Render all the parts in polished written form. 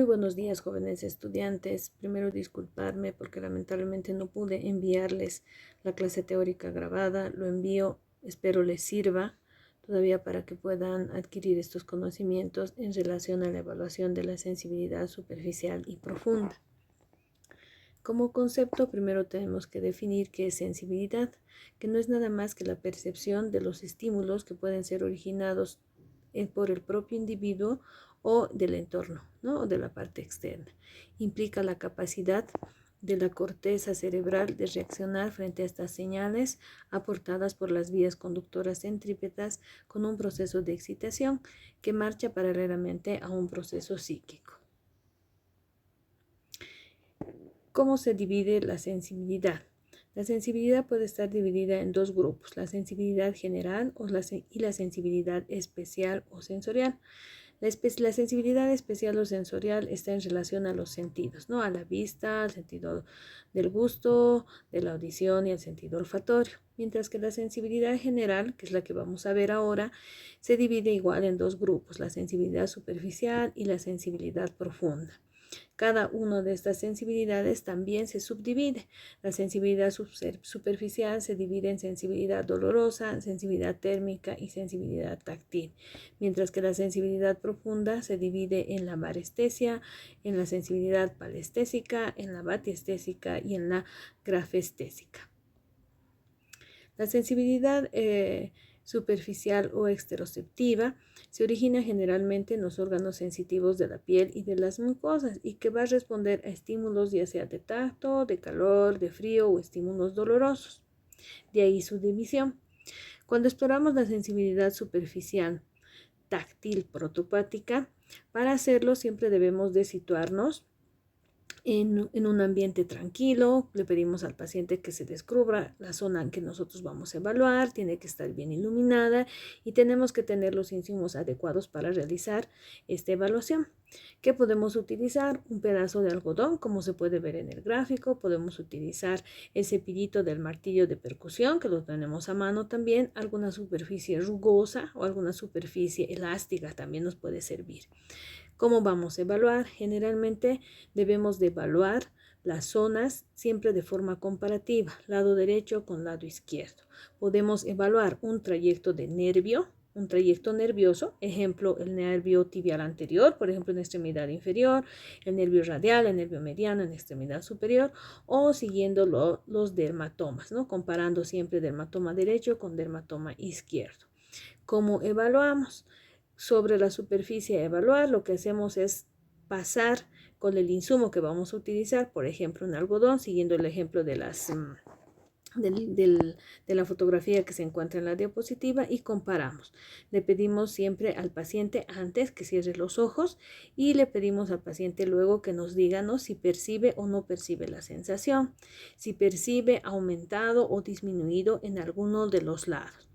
buenos días, jóvenes estudiantes. Primero disculparme porque lamentablemente no pude enviarles la clase teórica grabada. Lo envío, espero les sirva todavía para que puedan adquirir estos conocimientos en relación a la evaluación de la sensibilidad superficial y profunda. Como concepto, primero tenemos que definir qué es sensibilidad, que no es nada más que la percepción de los estímulos que pueden ser originados por el propio individuo o del entorno, ¿no? O de la parte externa. Implica la capacidad de la corteza cerebral de reaccionar frente a estas señales aportadas por las vías conductoras centrípetas con un proceso de excitación que marcha paralelamente a un proceso psíquico. ¿Cómo se divide la sensibilidad? La sensibilidad puede estar dividida en dos grupos, la sensibilidad general y la sensibilidad especial o sensorial. La sensibilidad especial o sensorial está en relación a los sentidos, ¿no? A la vista, al sentido del gusto, de la audición y al sentido olfatorio. Mientras que la sensibilidad general, que es la que vamos a ver ahora, se divide igual en dos grupos, la sensibilidad superficial y la sensibilidad profunda. Cada una de estas sensibilidades también se subdivide. La sensibilidad superficial se divide en sensibilidad dolorosa, sensibilidad térmica y sensibilidad táctil, mientras que la sensibilidad profunda se divide en la barestesia, en la sensibilidad palestésica, en la batiestésica y en la grafestésica. La sensibilidad superficial o exteroceptiva se origina generalmente en los órganos sensitivos de la piel y de las mucosas y que va a responder a estímulos ya sea de tacto, de calor, de frío o estímulos dolorosos. De ahí su división. Cuando exploramos la sensibilidad superficial táctil protopática, para hacerlo siempre debemos de situarnos en un ambiente tranquilo. Le pedimos al paciente que se descubra la zona en que nosotros vamos a evaluar, tiene que estar bien iluminada y tenemos que tener los insumos adecuados para realizar esta evaluación. ¿Qué podemos utilizar? Un pedazo de algodón, como se puede ver en el gráfico. Podemos utilizar el cepillito del martillo de percusión, que lo tenemos a mano también. Alguna superficie rugosa o alguna superficie elástica también nos puede servir. ¿Cómo vamos a evaluar? Generalmente debemos de evaluar las zonas siempre de forma comparativa, lado derecho con lado izquierdo. Podemos evaluar un trayecto de nervio, un trayecto nervioso, ejemplo, el nervio tibial anterior, por ejemplo, en extremidad inferior, el nervio radial, el nervio mediano en extremidad superior, o siguiendo los dermatomas, ¿no? Comparando siempre dermatoma derecho con dermatoma izquierdo. ¿Cómo evaluamos? Sobre la superficie a evaluar, lo que hacemos es pasar con el insumo que vamos a utilizar, por ejemplo, un algodón, siguiendo el ejemplo de la fotografía que se encuentra en la diapositiva, y comparamos. Le pedimos siempre al paciente antes que cierre los ojos y le pedimos al paciente luego que nos diga, ¿no?, si percibe o no percibe la sensación, si percibe aumentado o disminuido en alguno de los lados.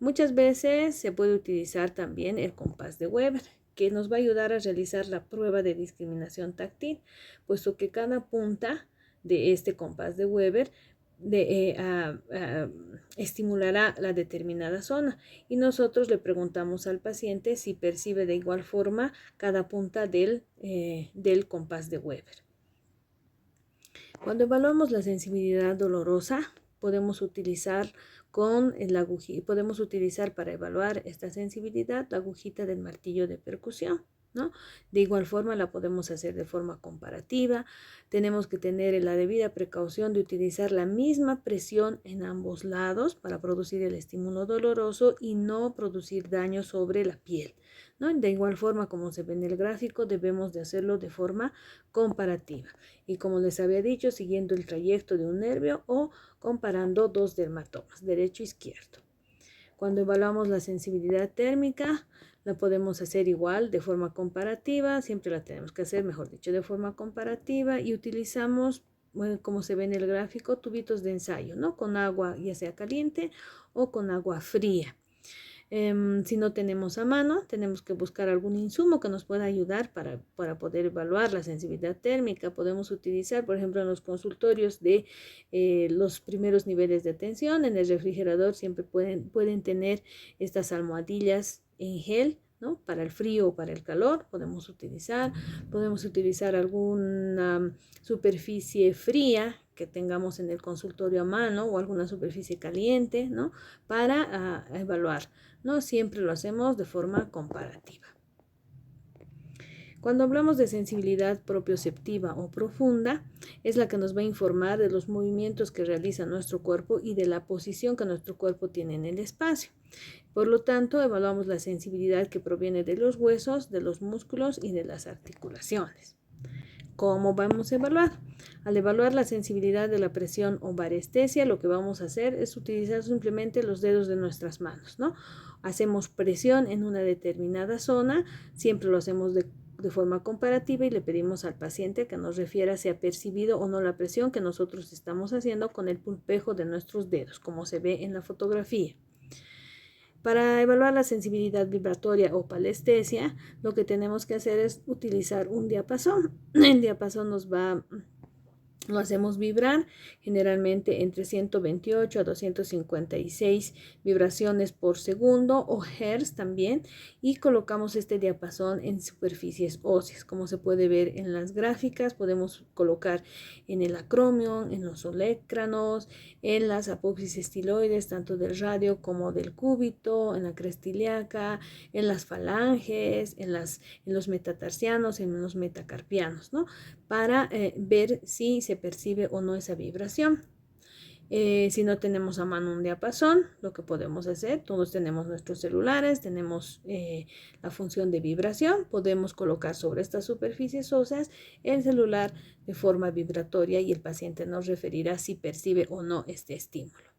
Muchas veces se puede utilizar también el compás de Weber, que nos va a ayudar a realizar la prueba de discriminación táctil, puesto que cada punta de este compás de Weber estimulará la determinada zona, y nosotros le preguntamos al paciente si percibe de igual forma cada punta del compás de Weber. Cuando evaluamos la sensibilidad dolorosa, podemos utilizar para evaluar esta sensibilidad la agujita del martillo de percusión, ¿no? De igual forma la podemos hacer de forma comparativa. Tenemos que tener la debida precaución de utilizar la misma presión en ambos lados para producir el estímulo doloroso y no producir daño sobre la piel, ¿no? De igual forma, como se ve en el gráfico, debemos de hacerlo de forma comparativa. Y como les había dicho, siguiendo el trayecto de un nervio o comparando dos dermatomas, derecho e izquierdo. Cuando evaluamos la sensibilidad térmica, la podemos hacer igual de forma comparativa, siempre la tenemos que hacer, mejor dicho, de forma comparativa, y utilizamos, bueno, como se ve en el gráfico, tubitos de ensayo, ¿no? Con agua ya sea caliente o con agua fría. Si no tenemos a mano, tenemos que buscar algún insumo que nos pueda ayudar para poder evaluar la sensibilidad térmica. Podemos utilizar, por ejemplo, en los consultorios de los primeros niveles de atención, en el refrigerador siempre pueden tener estas almohadillas en gel ¿no? Para el frío o para el calor podemos utilizar alguna superficie fría que tengamos en el consultorio a mano o alguna superficie caliente, ¿no? Para evaluar, ¿no? Siempre lo hacemos de forma comparativa. Cuando hablamos de sensibilidad propioceptiva o profunda, es la que nos va a informar de los movimientos que realiza nuestro cuerpo y de la posición que nuestro cuerpo tiene en el espacio. Por lo tanto, evaluamos la sensibilidad que proviene de los huesos, de los músculos y de las articulaciones. ¿Cómo vamos a evaluar? Al evaluar la sensibilidad de la presión o varestesia, lo que vamos a hacer es utilizar simplemente los dedos de nuestras manos, ¿no? Hacemos presión en una determinada zona, siempre lo hacemos de forma comparativa y le pedimos al paciente que nos refiera si ha percibido o no la presión que nosotros estamos haciendo con el pulpejo de nuestros dedos, como se ve en la fotografía. Para evaluar la sensibilidad vibratoria o palestesia, lo que tenemos que hacer es utilizar un diapasón. El diapasón lo hacemos vibrar generalmente entre 128 a 256 vibraciones por segundo o hertz también, y colocamos este diapasón en superficies óseas. Como se puede ver en las gráficas, podemos colocar en el acromion, en los olecranos, en las apófisis estiloides, tanto del radio como del cúbito, en la cresta ilíaca, en las falanges, en los metatarsianos, en los metacarpianos, ¿no? Para ver si se percibe o no esa vibración. Si no tenemos a mano un diapasón, lo que podemos hacer, todos tenemos nuestros celulares, tenemos la función de vibración, podemos colocar sobre estas superficies óseas el celular de forma vibratoria y el paciente nos referirá si percibe o no este estímulo.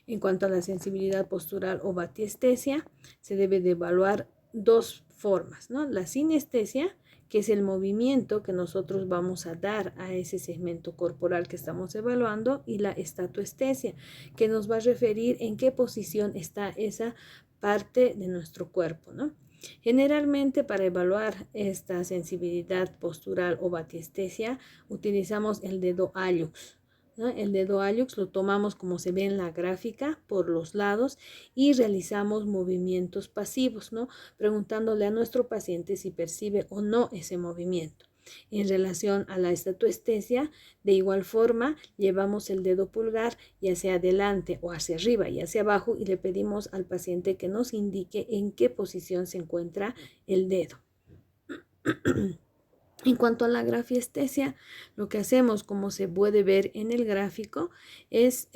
En cuanto a la sensibilidad postural o batiestesia, se debe de evaluar dos formas, ¿no? La sinestesia, que es el movimiento que nosotros vamos a dar a ese segmento corporal que estamos evaluando, y la estatoestesia, que nos va a referir en qué posición está esa parte de nuestro cuerpo, ¿no? Generalmente, para evaluar esta sensibilidad postural o batiestesia, utilizamos el dedo hallux, ¿no? El dedo hallux lo tomamos como se ve en la gráfica por los lados y realizamos movimientos pasivos, ¿no? Preguntándole a nuestro paciente si percibe o no ese movimiento. En relación a la estatoestesia, de igual forma, llevamos el dedo pulgar ya hacia adelante o hacia arriba y hacia abajo y le pedimos al paciente que nos indique en qué posición se encuentra el dedo. En cuanto a la grafiestesia, lo que hacemos, como se puede ver en el gráfico, es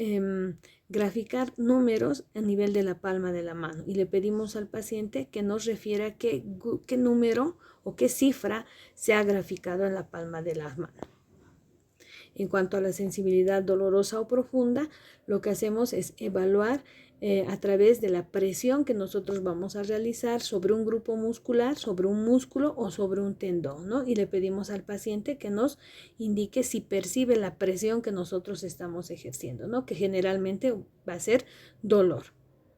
graficar números a nivel de la palma de la mano y le pedimos al paciente que nos refiera qué número o qué cifra se ha graficado en la palma de la mano. En cuanto a la sensibilidad dolorosa o profunda, lo que hacemos es evaluar a través de la presión que nosotros vamos a realizar sobre un grupo muscular, sobre un músculo o sobre un tendón, ¿no? Y le pedimos al paciente que nos indique si percibe la presión que nosotros estamos ejerciendo, ¿no? Que generalmente va a ser dolor.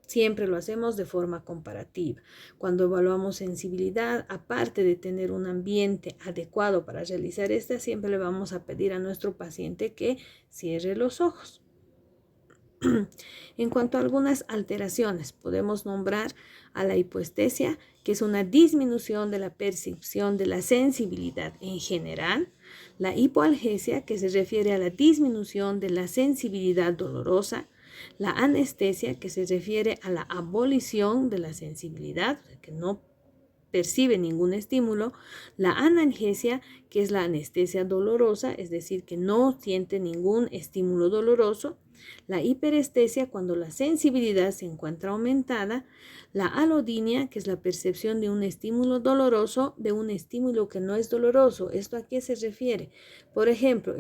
Siempre lo hacemos de forma comparativa. Cuando evaluamos sensibilidad, aparte de tener un ambiente adecuado para realizar esta, siempre le vamos a pedir a nuestro paciente que cierre los ojos. En cuanto a algunas alteraciones, podemos nombrar a la hipoestesia, que es una disminución de la percepción de la sensibilidad en general; la hipoalgesia, que se refiere a la disminución de la sensibilidad dolorosa; la anestesia, que se refiere a la abolición de la sensibilidad, que no percibe ningún estímulo; la analgesia, que es la anestesia dolorosa, es decir, que no siente ningún estímulo doloroso; la hiperestesia, cuando la sensibilidad se encuentra aumentada; la alodinia, que es la percepción de un estímulo doloroso de un estímulo que no es doloroso. ¿Esto a qué se refiere? Por ejemplo,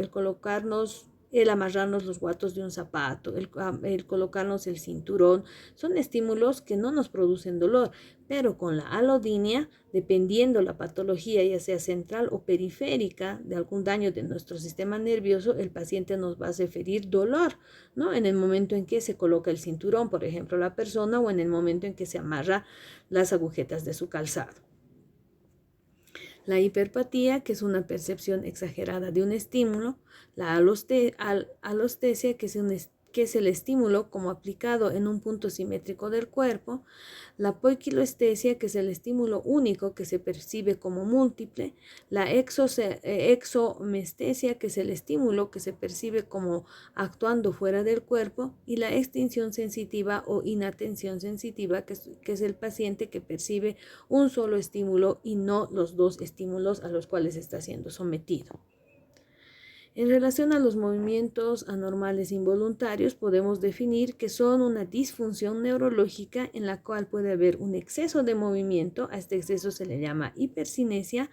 el amarrarnos los guatos de un zapato, el colocarnos el cinturón, son estímulos que no nos producen dolor, pero con la alodinia, dependiendo la patología, ya sea central o periférica, de algún daño de nuestro sistema nervioso, el paciente nos va a referir dolor, ¿no? En el momento en que se coloca el cinturón, por ejemplo, la persona, o en el momento en que se amarra las agujetas de su calzado. La hiperpatía, que es una percepción exagerada de un estímulo; la alostesia, que es que es el estímulo como aplicado en un punto simétrico del cuerpo, la poiquilestesia, que es el estímulo único que se percibe como múltiple, la exomestesia, que es el estímulo que se percibe como actuando fuera del cuerpo, y la extinción sensitiva o inatención sensitiva, que es el paciente que percibe un solo estímulo y no los dos estímulos a los cuales está siendo sometido. En relación a los movimientos anormales involuntarios, podemos definir que son una disfunción neurológica en la cual puede haber un exceso de movimiento. A este exceso se le llama hipercinesia,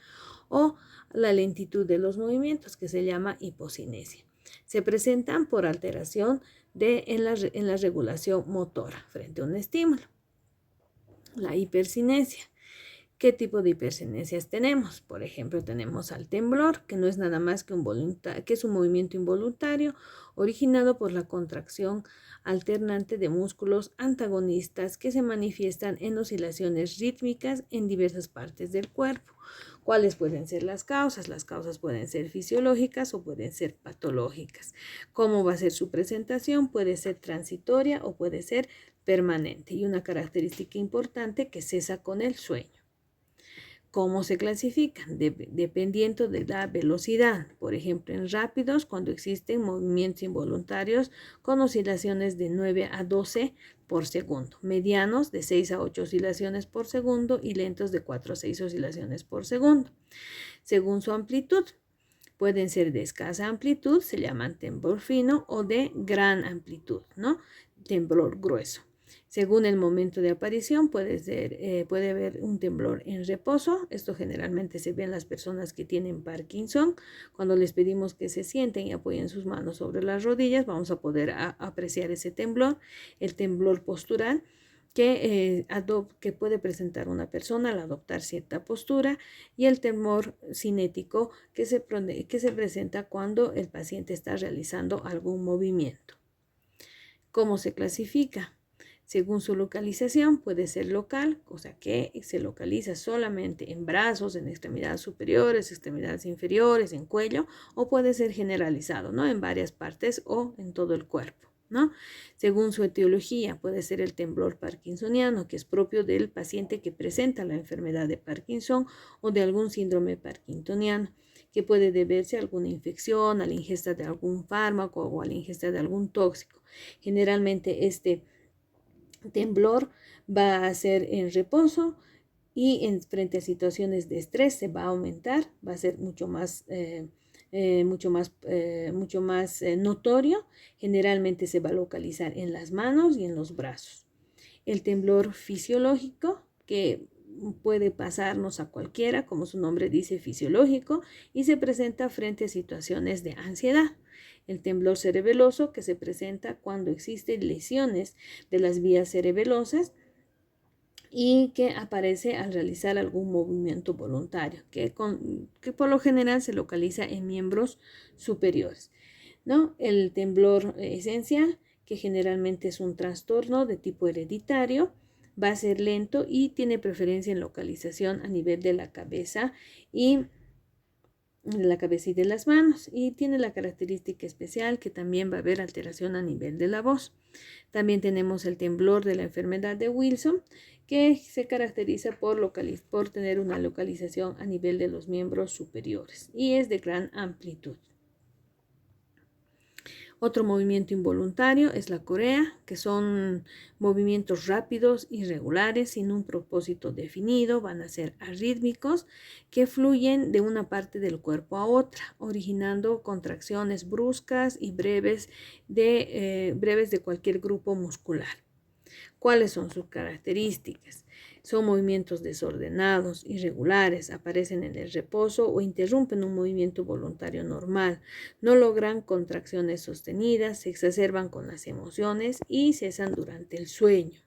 o la lentitud de los movimientos, que se llama hipocinesia. Se presentan por alteración en la regulación motora frente a un estímulo. La hipercinesia. ¿Qué tipo de hipercinesias tenemos? Por ejemplo, tenemos al temblor, que no es nada más que es un movimiento involuntario originado por la contracción alternante de músculos antagonistas que se manifiestan en oscilaciones rítmicas en diversas partes del cuerpo. ¿Cuáles pueden ser las causas? Las causas pueden ser fisiológicas o pueden ser patológicas. ¿Cómo va a ser su presentación? Puede ser transitoria o puede ser permanente. Y una característica importante que cesa con el sueño. ¿Cómo se clasifican? Dependiendo de la velocidad. Por ejemplo, en rápidos, cuando existen movimientos involuntarios con oscilaciones de 9 a 12 por segundo. Medianos, de 6 a 8 oscilaciones por segundo, y lentos, de 4 a 6 oscilaciones por segundo. Según su amplitud, pueden ser de escasa amplitud, se llaman temblor fino, o de gran amplitud, ¿no? Temblor grueso. Según el momento de aparición, puede haber un temblor en reposo. Esto generalmente se ve en las personas que tienen Parkinson. Cuando les pedimos que se sienten y apoyen sus manos sobre las rodillas, vamos a poder apreciar ese temblor. El temblor postural, que puede presentar una persona al adoptar cierta postura, y el temor cinético, que se presenta cuando el paciente está realizando algún movimiento. ¿Cómo se clasifica? Según su localización, puede ser local, o sea que se localiza solamente en brazos, en extremidades superiores, extremidades inferiores, en cuello, o puede ser generalizado, ¿no? En varias partes o en todo el cuerpo, ¿no? Según su etiología, puede ser el temblor parkinsoniano, que es propio del paciente que presenta la enfermedad de Parkinson o de algún síndrome parkinsoniano, que puede deberse a alguna infección, a la ingesta de algún fármaco o a la ingesta de algún tóxico. Generalmente este temblor va a ser en reposo, y frente a situaciones de estrés se va a aumentar, va a ser mucho más notorio. Generalmente se va a localizar en las manos y en los brazos. El temblor fisiológico, que puede pasarnos a cualquiera, como su nombre dice, fisiológico, y se presenta frente a situaciones de ansiedad. El temblor cerebeloso, que se presenta cuando existen lesiones de las vías cerebelosas y que aparece al realizar algún movimiento voluntario, que por lo general se localiza en miembros superiores, ¿no? El temblor esencial, que generalmente es un trastorno de tipo hereditario, va a ser lento y tiene preferencia en localización a nivel de la cabeza y de las manos, y tiene la característica especial que también va a haber alteración a nivel de la voz. También tenemos el temblor de la enfermedad de Wilson, que se caracteriza por tener una localización a nivel de los miembros superiores y es de gran amplitud. Otro movimiento involuntario es la corea, que son movimientos rápidos, irregulares, sin un propósito definido, van a ser arrítmicos, que fluyen de una parte del cuerpo a otra, originando contracciones bruscas y breves de cualquier grupo muscular. ¿Cuáles son sus características? Son movimientos desordenados, irregulares, aparecen en el reposo o interrumpen un movimiento voluntario normal, no logran contracciones sostenidas, se exacerban con las emociones y cesan durante el sueño.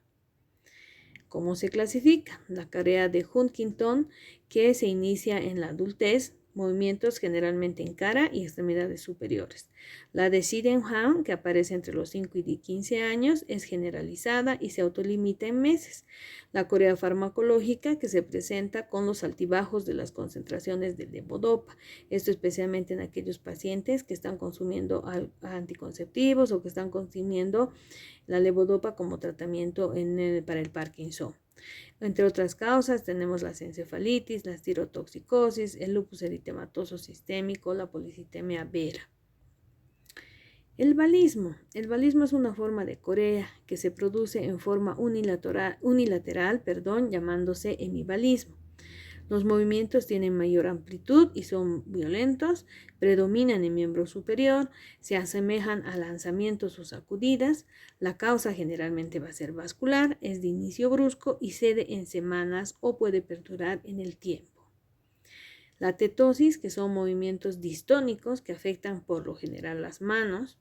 ¿Cómo se clasifica? La corea de Huntington, que se inicia en la adultez, movimientos generalmente en cara y extremidades superiores. La de Sydenham, que aparece entre los 5 y 15 años, es generalizada y se autolimita en meses. La corea farmacológica, que se presenta con los altibajos de las concentraciones de levodopa, esto especialmente en aquellos pacientes que están consumiendo anticonceptivos o que están consumiendo la levodopa como tratamiento para el Parkinson. Entre otras causas tenemos las encefalitis, la estirotoxicosis, el lupus eritematoso sistémico, la policitemia vera. El valismo. El valismo es una forma de corea que se produce en forma unilateral, llamándose hemivalismo. Los movimientos tienen mayor amplitud y son violentos, predominan en miembro superior, se asemejan a lanzamientos o sacudidas. La causa generalmente va a ser vascular, es de inicio brusco y cede en semanas o puede perdurar en el tiempo. La tetosis, que son movimientos distónicos que afectan por lo general las manos.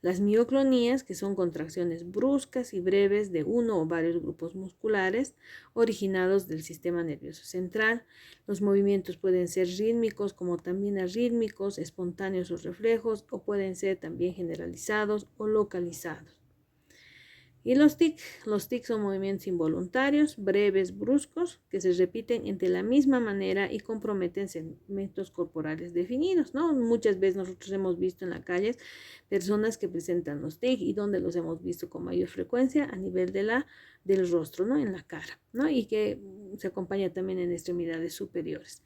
Las mioclonías, que son contracciones bruscas y breves de uno o varios grupos musculares originados del sistema nervioso central. Los movimientos pueden ser rítmicos como también arrítmicos, espontáneos o reflejos, o pueden ser también generalizados o localizados. Y los tics son movimientos involuntarios, breves, bruscos, que se repiten de la misma manera y comprometen segmentos corporales definidos, ¿no? Muchas veces nosotros hemos visto en la calle personas que presentan los tics y donde los hemos visto con mayor frecuencia a nivel del rostro, ¿no? En la cara, ¿no? Y que se acompaña también en extremidades superiores.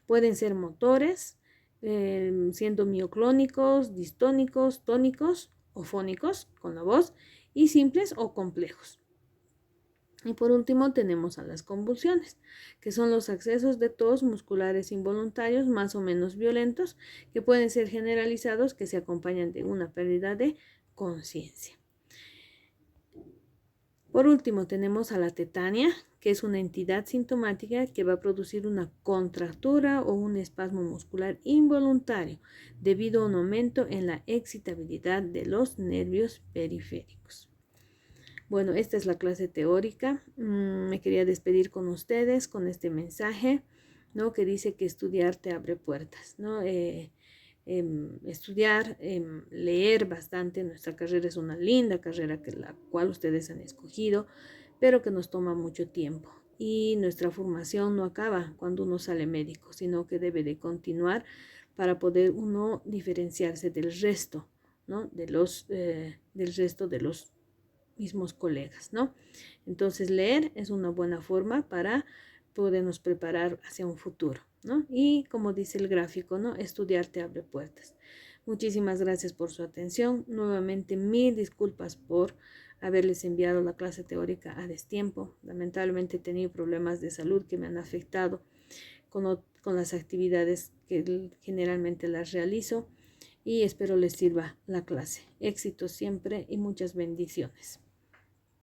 Pueden ser motores, siendo mioclónicos, distónicos, tónicos o fónicos con la voz, y simples o complejos. Y por último tenemos a las convulsiones, que son los accesos de tos musculares involuntarios más o menos violentos, que pueden ser generalizados, que se acompañan de una pérdida de conciencia. Por último tenemos a la tetania, que es una entidad sintomática que va a producir una contractura o un espasmo muscular involuntario debido a un aumento en la excitabilidad de los nervios periféricos. Bueno, esta es la clase teórica. Me quería despedir con ustedes con este mensaje, ¿no? Que dice que estudiar te abre puertas, ¿no? Estudiar, leer bastante. Nuestra carrera es una linda carrera la cual ustedes han escogido, pero que nos toma mucho tiempo. Y nuestra formación no acaba cuando uno sale médico, sino que debe de continuar para poder uno diferenciarse del resto, ¿no? Del resto de los mismos colegas, ¿no? Entonces leer es una buena forma para podernos preparar hacia un futuro, ¿no? Y como dice el gráfico, ¿no? Estudiar te abre puertas. Muchísimas gracias por su atención. Nuevamente, mil disculpas por haberles enviado la clase teórica a destiempo. Lamentablemente he tenido problemas de salud que me han afectado con las actividades que generalmente las realizo, y espero les sirva la clase. Éxito siempre y muchas bendiciones.